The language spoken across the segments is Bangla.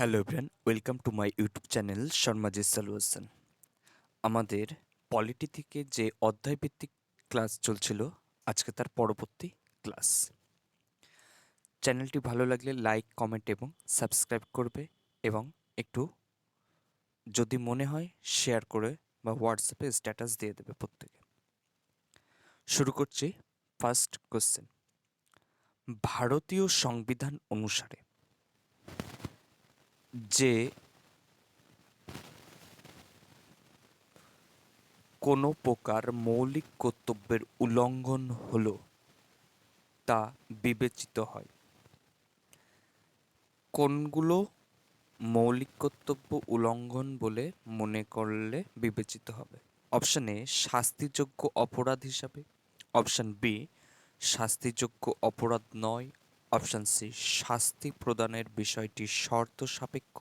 Hello everyone, welcome to my YouTube channel Sharmaji solution. আমাদের পলিটি থেকে যে অধ্যায়ভিত্তিক ক্লাস চলছিল, আজকে তার পরবর্তী ক্লাস। চ্যানেলটি ভালো লাগলে লাইক, কমেন্ট এবং সাবস্ক্রাইব করবে এবং একটু যদি মনে হয় শেয়ার করে বা হোয়াটসঅ্যাপে স্ট্যাটাস দিয়ে দেবে প্রত্যেকে। শুরু করছি ফার্স্ট কোশ্চেন। ভারতীয় সংবিধান অনুসারে যে কোনো প্রকার মৌলিক কর্তব্যের উল্লঙ্ঘন হলো তা বিবেচিত হয়। কোনগুলো মৌলিক কর্তব্য উল্লঙ্ঘন বলে মনে করলে বিবেচিত হবে? অপশান এ শাস্তিযোগ্য অপরাধ হিসাবে, অপশান বি শাস্তিযোগ্য অপরাধ নয়, অপশান সি শাস্তি প্রদানের বিষয়টি শর্ত সাপেক্ষ,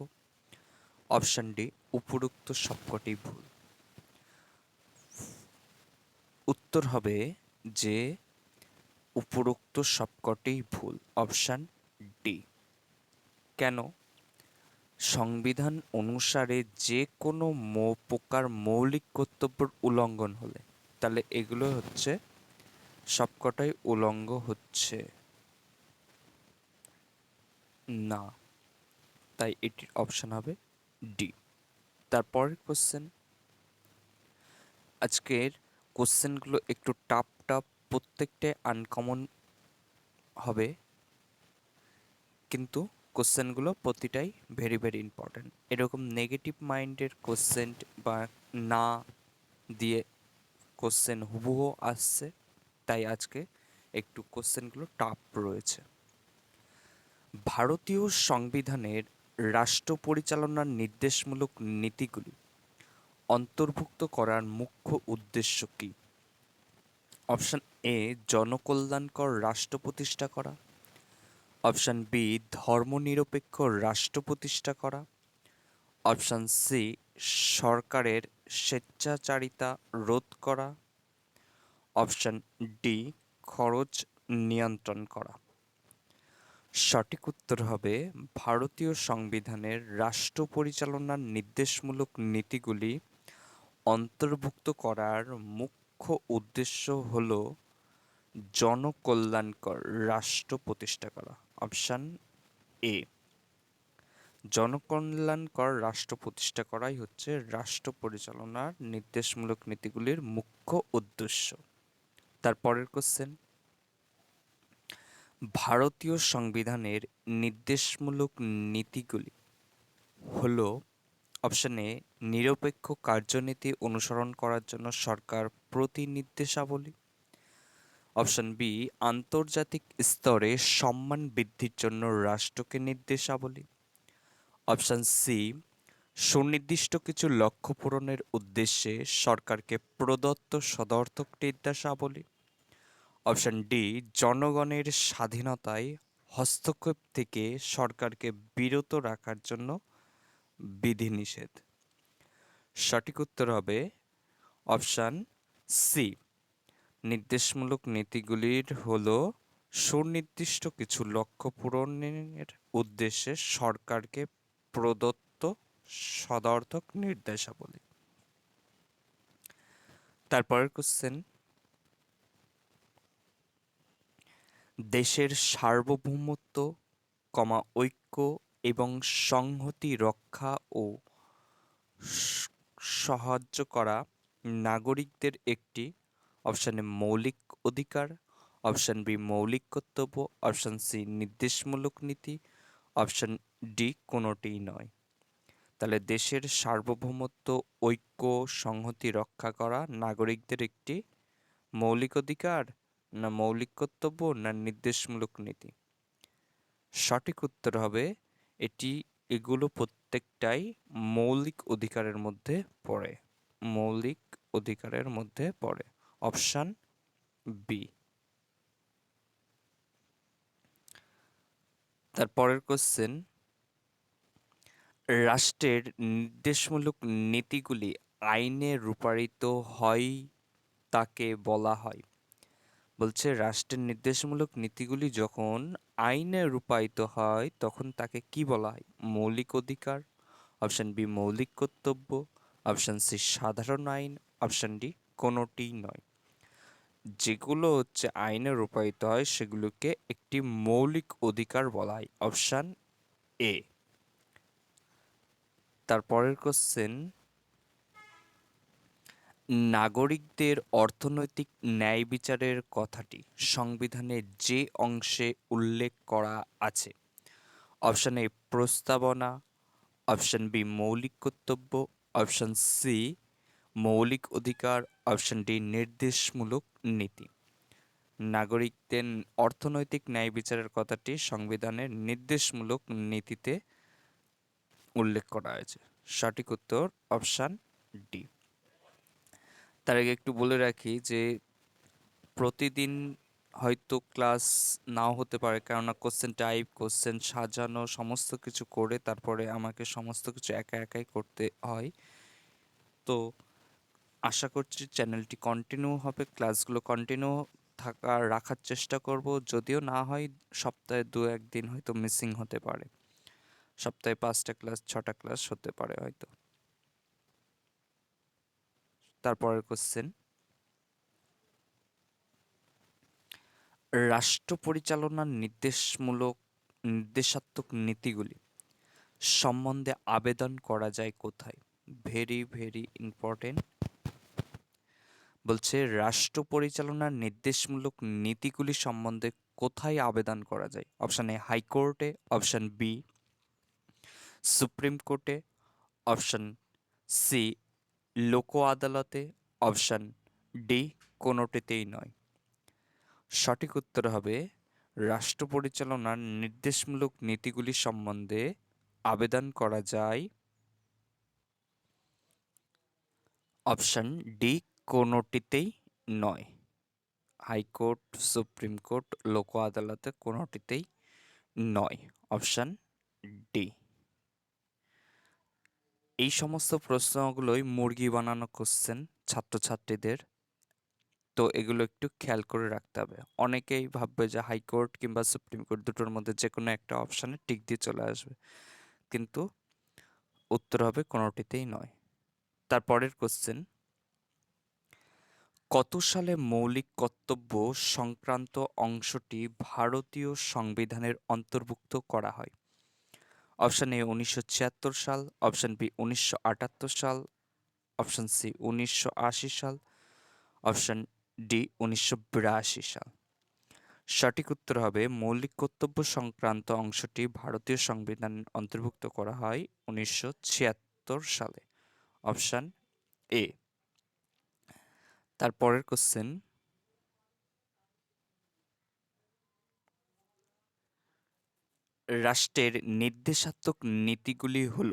অপশান ডি উপরোক্ত সবকটি ভুল। উত্তর হবে যে উপরোক্ত সবকটি ভুল, অপশান ডি। কেন? সংবিধান অনুসারে যে কোনো প্রকার মৌলিক কর্তব্যের উল্লঙ্ঘন হলে, তাহলে এগুলো হচ্ছে সবকটাই উল্লঙ্ঘ হচ্ছে না, তাই এটির অপশান হবে ডি। তারপরের কোশ্চেন। আজকের কোশ্চেনগুলো একটু টাফ টাফ, প্রত্যেকটাই আনকমন হবে, কিন্তু কোশ্চেনগুলো প্রতিটাই ভেরি ভেরি ইম্পর্ট্যান্ট। এরকম নেগেটিভ মাইন্ডের কোশ্চেন বা না দিয়ে কোশ্চেন হুবহু আসছে, তাই আজকে একটু কোশ্চেনগুলো টাফ রয়েছে। ভারতীয় সংবিধানের রাষ্ট্র পরিচালনার নির্দেশমূলক নীতিগুলি অন্তর্ভুক্ত করার মুখ্য উদ্দেশ্য কী? অপশান এ জনকল্যাণকর রাষ্ট্র প্রতিষ্ঠা করা, অপশান বি ধর্মনিরপেক্ষ রাষ্ট্র প্রতিষ্ঠা করা, অপশান সি সরকারের স্বেচ্ছাচারিতা রোধ করা, অপশান ডি খরচ নিয়ন্ত্রণ করা। সঠিক উত্তর হবে ভারতীয় সংবিধানের রাষ্ট্র পরিচালনার নির্দেশমূলক নীতিগুলি অন্তর্ভুক্ত করার মুখ্য উদ্দেশ্য হল জনকল্যাণকর রাষ্ট্র প্রতিষ্ঠা করা। অপশান এ জনকল্যাণকর রাষ্ট্র প্রতিষ্ঠা করাই হচ্ছে রাষ্ট্র পরিচালনার নির্দেশমূলক নীতিগুলির মুখ্য উদ্দেশ্য। তারপরের কোশ্চেন। ভারতীয় সংবিধানের নির্দেশমূলক নীতিগুলি হল অপশান এ নিরপেক্ষ কার্যনীতি অনুসরণ করার জন্য সরকার প্রতিনির্দেশাবলী, অপশান বি আন্তর্জাতিক স্তরে সম্মান বৃদ্ধির জন্য রাষ্ট্রকে নির্দেশাবলী, অপশান সি সুনির্দিষ্ট কিছু লক্ষ্য পূরণের উদ্দেশ্যে সরকারকে প্রদত্ত সদর্থক নির্দেশাবলী, অপশান ডি জনগণের স্বাধীনতায় হস্তক্ষেপ থেকে সরকারকে বিরত রাখার জন্য বিধিনিষেধ। সঠিক উত্তর হবে অপশান সি। নির্দেশমূলক নীতিগুলির হল সুনির্দিষ্ট কিছু লক্ষ্য পূরণের উদ্দেশ্যে সরকারকে প্রদত্ত সদর্থক নির্দেশাবলী। তারপরের কোশ্চেন। দেশের সার্বভৌমত্ব, ঐক্য এবং সংহতি রক্ষা ও সাহায্য করা নাগরিকদের একটি, অপশান এ মৌলিক অধিকার, অপশান বি মৌলিক কর্তব্য, অপশান সি নির্দেশমূলক নীতি, অপশান ডি কোনোটিই নয়। তাহলে দেশের সার্বভৌমত্ব, ঐক্য, সংহতি রক্ষা করা নাগরিকদের একটি মৌলিক অধিকার, না মৌলিক কর্তব্য, না নির্দেশমূলক নীতি? সঠিক উত্তর হবে এগুলো প্রত্যেকটাই মৌলিক অধিকারের মধ্যে পড়ে। মৌলিক অধিকারের মধ্যে পড়ে, অপশান বি। তারপরের কোশ্চেন। রাষ্ট্রের নির্দেশমূলক নীতিগুলি আইনে রূপায়িত হয় তাকে বলা হয়। বলছে রাষ্ট্রের নির্দেশমূলক নীতিগুলি যখন আইনে রূপায়িত হয় তখন তাকে কি বলা হয়? মৌলিক অধিকার, অপশন বি মৌলিক কর্তব্য, অপশন সি সাধারণ আইন, অপশন ডি কোনোটিই নয়। যেগুলো হচ্ছে আইনে রূপায়িত হয় সেগুলোকে একটি মৌলিক অধিকার বলা হয়, অপশন এ। তারপরের কোশ্চেন, নাগরিকদের অর্থনৈতিক ন্যায় বিচারের কথাটি সংবিধানের যে অংশে উল্লেখ করা আছে? অপশন এ প্রস্তাবনা, অপশন বি মৌলিক কর্তব্য, অপশন সি মৌলিক অধিকার, অপশন ডি নির্দেশমূলক নীতি। নাগরিকদের অর্থনৈতিক ন্যায় বিচারের কথাটি সংবিধানের নির্দেশমূলক নীতিতে উল্লেখ করা হয়েছে। সঠিক উত্তর অপশন ডি। তার আগে একটু বলে রাখি যে প্রতিদিন হয়তো ক্লাস নাও হতে পারে, কেননা কোশ্চেন টাইপ, কোশ্চেন সাজানো সমস্ত কিছু করে তারপরে আমাকে সমস্ত কিছু একা একাই করতে হয়। তো আশা করছি চ্যানেলটি কন্টিনিউ হবে, ক্লাসগুলো কন্টিনিউ রাখার চেষ্টা করব। যদিও না হয় সপ্তাহে 2-1 দিন হয়তো মিসিং হতে পারে, সপ্তাহে 5টা ক্লাস 6টা ক্লাস হতে পারে হয়তো। তারপরের কোশ্চেন, রাষ্ট্র পরিচালনার নির্দেশাত্মক নীতিগুলি সম্বন্ধে আবেদন করা যায় কোথায়? Very very important. বলছে রাষ্ট্র পরিচালনার নির্দেশমূলক নীতিগুলি সম্বন্ধে কোথায় আবেদন করা যায়? অপশন এ হাইকোর্টে, অপশন বি সুপ্রিম কোর্টে, অপশন সি লোক আদালতে, অপশন ডি কোনোটিতেই নয়। সঠিক উত্তর হবে রাষ্ট্র পরিচালনার নির্দেশমূলক নীতিগুলি সম্বন্ধে আবেদন করা যায় অপশন ডি কোনোটিতেই নয়। হাইকোর্ট, সুপ্রিম কোর্ট, লোক আদালতে কোনোটিতেই নয়, অপশন ডি। এই সমস্ত প্রশ্নগুলোই মুরগি বানানো কোশ্চেন ছাত্রছাত্রীদের, তো এগুলো একটু খেয়াল করে রাখতে হবে। অনেকেই ভাববে যে হাইকোর্ট কিংবা সুপ্রিম কোর্ট দুটোর মধ্যে যে কোনো একটা অপশানে টিক দিয়ে চলে আসবে, কিন্তু উত্তর হবে কোনোটিতেই নয়। তারপরের কোশ্চেন, কত সালে মৌলিক কর্তব্য সংক্রান্ত অংশটি ভারতীয় সংবিধানের অন্তর্ভুক্ত করা হয়? অপশন এ 1976 সাল, অপশন বি 1978 সাল, অপশন সি 1980 সাল, অপশন ডি 1982 সাল। সঠিক উত্তর হবে মৌলিক কর্তব্য সংক্রান্ত অংশটি ভারতীয় সংবিধানে অন্তর্ভুক্ত করা হয় 1976 সালে, অপশন এ। তারপরের কোশ্চেন, রাষ্ট্রের নির্দেশাত্মক নীতিগুলি হল,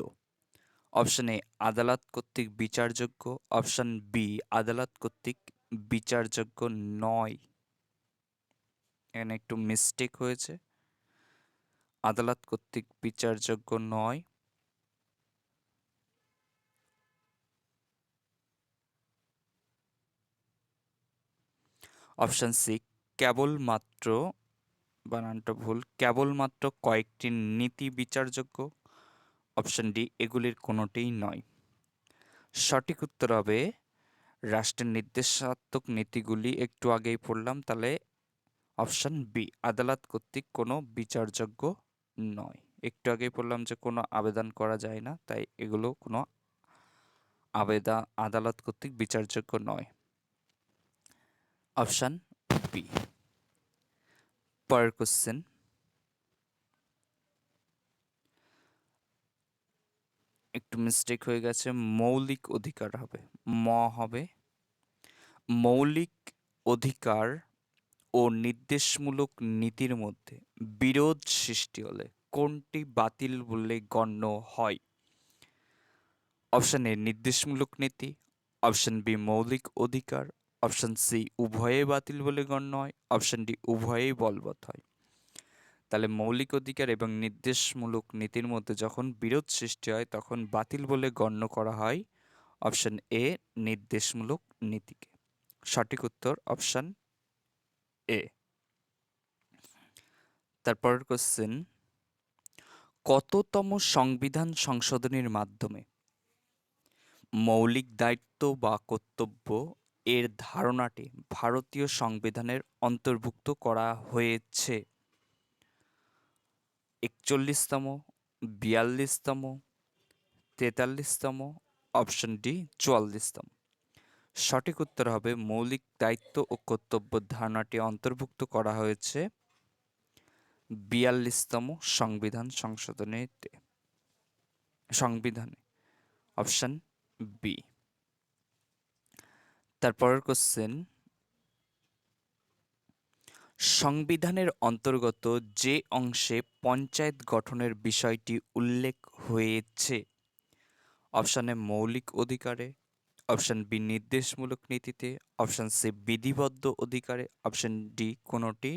অপশন এ আদালত কর্তৃক বিচারযোগ্য, অপশন বি আদালত কর্তৃক বিচারযোগ্য নয়। এখানে একটু মিস্টেক হয়েছে, আদালত কর্তৃক বিচারযোগ্য নয়। অপশন সি কেবলমাত্র, বানানটা ভুল, কেবলমাত্র কয়েকটি নীতি বিচারযোগ্য, অপশন ডি এগুলির কোনোটিই নয়। সঠিক উত্তর হবে রাষ্ট্রের নির্দেশাত্মক নীতিগুলি একটু আগেই পড়লাম, তাহলে অপশন বি আদালত কর্তৃক কোনো বিচারযোগ্য নয়। একটু আগেই বললাম যে কোনো আবেদন করা যায় না, তাই এগুলো কোনো আদালত কর্তৃক বিচারযোগ্য নয়, অপশন বি। পরের কোশ্চেন, একটু মিস্টেক হয়ে গেছে, মৌলিক অধিকার হবে, হবে। মৌলিক অধিকার ও নির্দেশমূলক নীতির মধ্যে বিরোধ সৃষ্টি হলে কোনটি বাতিল বলে গণ্য হয়? অপশন এ নির্দেশমূলক নীতি, অপশন বি মৌলিক অধিকার, অপশন সি উভয়ে বাতিল বলে গণ্য হয়, অপশন ডি উভয়েই বলবৎ হয়। তাহলে মৌলিক অধিকার এবং নির্দেশমূলক নীতির মধ্যে যখন বিরোধ সৃষ্টি হয় তখন বাতিল বলে গণ্য করা হয় অপশন এ নির্দেশমূলক নীতিকে। সঠিক উত্তর অপশন এ। তারপরের কোশ্চেন, কততম সংবিধান সংশোধনীর মাধ্যমে মৌলিক দায়িত্ব বা কর্তব্য এর ধারণাটি ভারতীয় সংবিধানের অন্তর্ভুক্ত করা হয়েছে? ৪১তম, ৪২তম, ৪৩তম, অপশন ডি ৪৪তম। সঠিক উত্তর হবে মৌলিক দায়িত্ব ও কর্তব্য ধারণাটি অন্তর্ভুক্ত করা হয়েছে ৪২তম সংবিধানে, অপশন বি। তারপরের কোশ্চেন, সংবিধানের অন্তর্গত যে অংশে পঞ্চায়েত গঠনের বিষয়টি উল্লেখ হয়েছে? অপশন এ মৌলিক অধিকারে, অপশন বি নির্দেশমূলক নীতিতে, অপশন সি বিধিবদ্ধ অধিকারে, অপশন ডি কোনোটি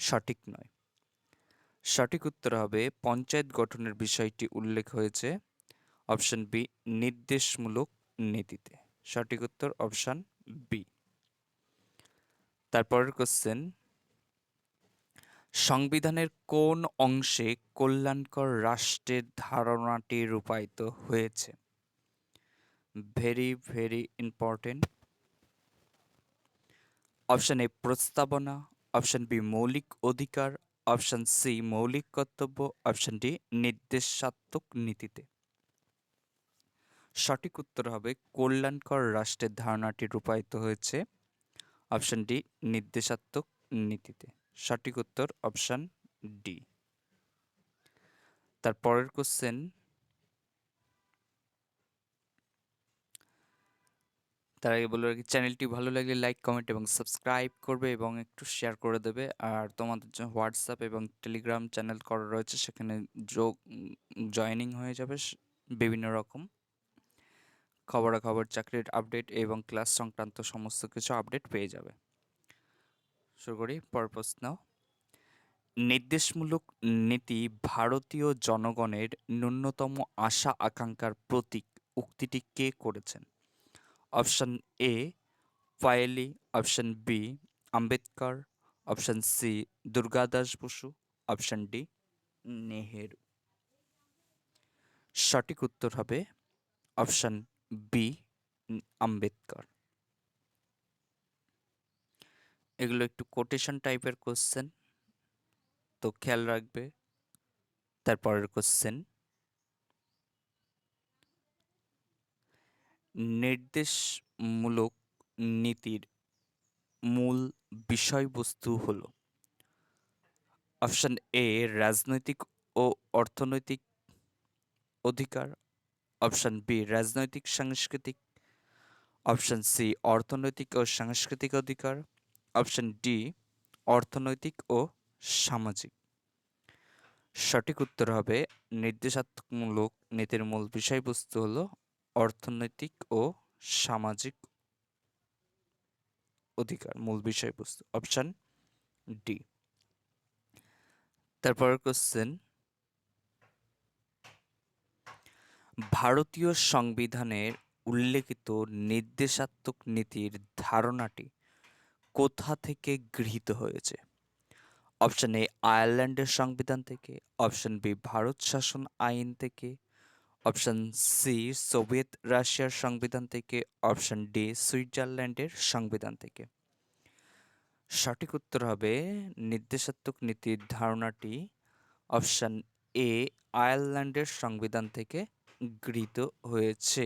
সঠিক নয়। সঠিক উত্তর হবে পঞ্চায়েত গঠনের বিষয়টি উল্লেখ হয়েছে অপশন বি নির্দেশমূলক নীতিতে। সঠিক উত্তর অপশন বি। তারপরের কোশ্চেন, সংবিধানের কোন অংশে কল্যাণকর রাষ্ট্রের ধারণাটি রূপায়িত হয়েছে? Very very important. Option A প্রস্তাবনা, অপশন বি মৌলিক অধিকার, অপশন সি মৌলিক কর্তব্য, অপশন ডি নির্দেশাত্মক নীতিতে। সঠিক উত্তর হবে কল্যাণকর রাষ্ট্রের ধারণাটি রূপায়িত হয়েছে অপশন ডি নির্দেশাত্মক নীতিতে। সঠিক উত্তর অপশন ডি। তারপরের কোশ্চেন, তার আগে বলে রাখি চ্যানেলটি ভালো লাগলে লাইক, কমেন্ট এবং সাবস্ক্রাইব করবে এবং একটু শেয়ার করে দেবে। আর তোমাদের জন্য হোয়াটসঅ্যাপ এবং টেলিগ্রাম চ্যানেল করা রয়েছে, সেখানে জয়েনিং হয়ে যাবে। বিভিন্ন রকম খবরাখবর, চাকরির আপডেট এবং ক্লাস সংক্রান্ত সমস্ত কিছু আপডেট পেয়ে যাবে। শুরু করি পরের প্রশ্ন। নির্দেশমূলক নীতি ভারতীয় জনগণের ন্যূনতম আশা আকাঙ্ক্ষার প্রতীক উক্তিটি কে করেছেন? অপশন এ ফায়েলি, option B Ambedkar, option C Durgadas Basu, option D Nehru. সঠিক উত্তর হবে অপশন বি আম্বেদকর। এগুলো একটু কোটেশন টাইপের কোশ্চেন, তো খেয়াল রাখবে। তারপরের কোশ্চেন, নির্দেশমূলক নীতির মূল বিষয়বস্তু হল? অপশন এ রাজনৈতিক ও অর্থনৈতিক অধিকার, অপশন বি রাজনৈতিক সাংস্কৃতিক, অপশন সি অর্থনৈতিক ও সাংস্কৃতিক অধিকার, অপশন ডি অর্থনৈতিক ও সামাজিক। সঠিক উত্তর হবে নির্দেশাত্মক নীতির মূল বিষয়বস্তু হল অর্থনৈতিক ও সামাজিক অধিকার, মূল বিষয়বস্তু অপশন ডি। তারপরের কোশ্চেন, ভারতীয় সংবিধানের উল্লেখিত নির্দেশাত্মক নীতির ধারণাটি কোথা থেকে গৃহীত হয়েছে? অপশন এ আয়ারল্যান্ডের সংবিধান থেকে, অপশন বি ভারত শাসন আইন থেকে, অপশন সি সোভিয়েত রাশিয়ার সংবিধান থেকে, অপশন ডি সুইজারল্যান্ডের সংবিধান থেকে। সঠিক উত্তর হবে নির্দেশাত্মক নীতির ধারণাটি অপশন এ আয়ারল্যান্ডের সংবিধান থেকে গৃহীত হয়েছে।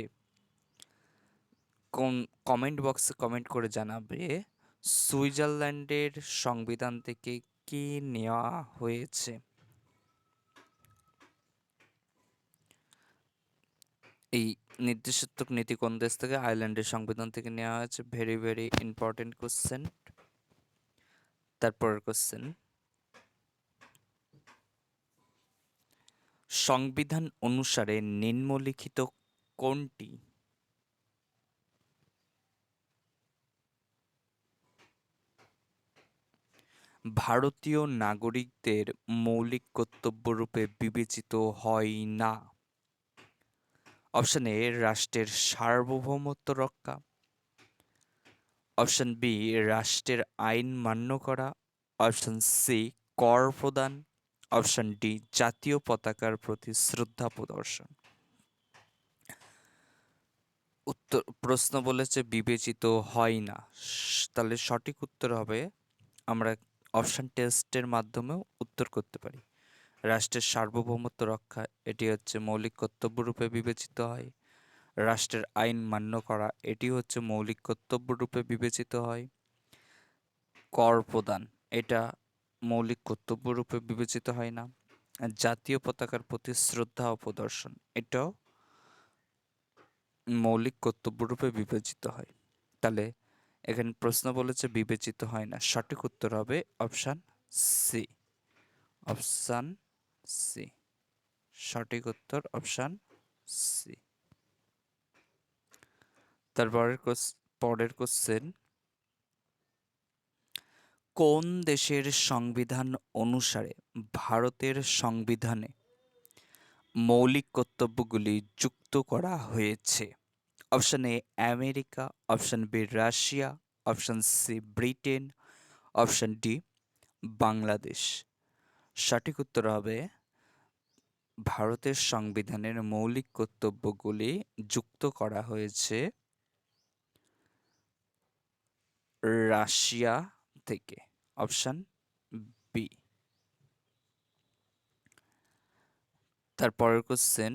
কমেন্ট বক্সে কমেন্ট করে জানাবে সুইজারল্যান্ডের সংবিধান থেকে কি নেওয়া হয়েছে। এই নির্দেশাত্মক নীতি কোন দেশ থেকে? আয়ারল্যান্ডের সংবিধান থেকে নেওয়া হয়েছে। Very very important question. তারপরের কোশ্চেন, সংবিধান অনুসারে নিম্নলিখিত কোনটি ভারতীয় নাগরিকদের মৌলিক কর্তব্যরূপে বিবেচিত হয় না? অপশন এ রাষ্ট্রের সার্বভৌমত্ব রক্ষা, অপশন বি রাষ্ট্রের আইন মান্য করা, অপশন সি কর প্রদান, অপশন ডি জাতীয় পতাকার প্রতি শ্রদ্ধা প্রদর্শন। উত্তর প্রশ্ন বলেছে বিবেচিত হয় না, তাহলে সঠিক উত্তর হবে আমরা অপশন টেস্টের মাধ্যমেও উত্তর করতে পারি। রাষ্ট্রের সার্বভৌমত্ব রক্ষা, এটি হচ্ছে মৌলিক কর্তব্য রূপে বিবেচিত হয়। রাষ্ট্রের আইন মান্য করা, এটি হচ্ছে মৌলিক কর্তব্য রূপে বিবেচিত হয়। কর প্রদান, এটা মৌলিক কর্তব্য রূপে বিবেচিত হয় না। আর জাতীয় পতাকার প্রতি শ্রদ্ধা ও প্রদর্শন, এটাও মৌলিক কর্তব্য রূপে বিবেচিত হয়। তাহলে এখানে প্রশ্ন বলেছে বিবেচিত হয় না, সঠিক উত্তর হবে অপশান সি। অপশান সি, সঠিক উত্তর অপশান সি। তারপরের পরের কোশ্চেন, কোন দেশের সংবিধান অনুসারে ভারতের সংবিধানে মৌলিক কর্তব্যগুলি যুক্ত করা হয়েছে? Option A America, option B Russia, option C Britain, option D Bangladesh. সঠিক উত্তর হবে ভারতের সংবিধানের মৌলিক কর্তব্যগুলি যুক্ত করা হয়েছে রাশিয়া থেকে, অপশন বি। তারপরের কোশ্চেন,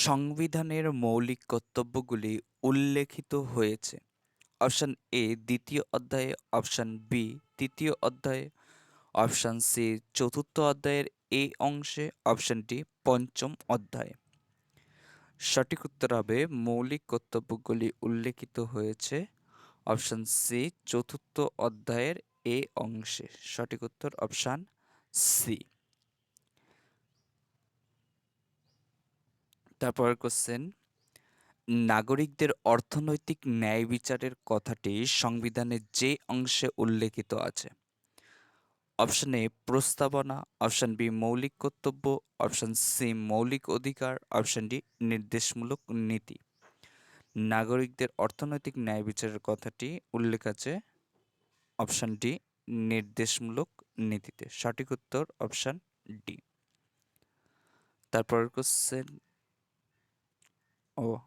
সংবিধানের মৌলিক কর্তব্যগুলি উল্লেখিত হয়েছে অপশন এ দ্বিতীয় অধ্যায়ে, অপশন বি তৃতীয় অধ্যায়ে, অপশন সি চতুর্থ অধ্যায়ের এ অংশে, অপশন ডি পঞ্চম অধ্যায়ে। সঠিক উত্তর হবে মৌলিক কর্তব্যগুলি উল্লেখিত হয়েছে অপশন সি চতুর্থ অধ্যায়ের এ অংশে। সঠিক উত্তর অপশন সি। তারপর কোশ্চেন, নাগরিকদের অর্থনৈতিক ন্যায় বিচারের কথাটি সংবিধানের যে অংশে উল্লেখিত আছে? অপশন এ প্রস্তাবনা, অপশন বি মৌলিক কর্তব্য, অপশন সি মৌলিক অধিকার, অপশন ডি নির্দেশমূলক নীতি। নাগরিকদের অর্থনৈতিক ন্যায় বিচারের কথাটি উল্লেখ আছে অপশন ডি নির্দেশমূলক নীতিতে। সঠিক উত্তর অপশন ডি। তারপরের কোশ্চেন,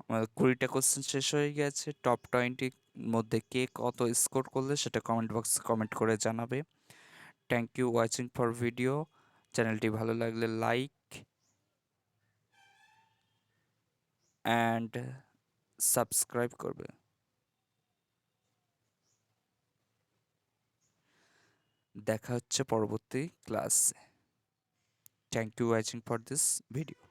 আমাদের 20টা কোশ্চেন শেষ হয়ে গেছে। টপ 20 মধ্যে কে কত স্কোর করলে সেটা কমেন্ট বক্সে কমেন্ট করে জানাবে। Thank you watching for video. চ্যানেলটি ভালো লাগলে লাইক অ্যান্ড সাবস্ক্রাইব করবে। দেখা হচ্ছে পরবর্তী ক্লাসে। Thank you watching for this video.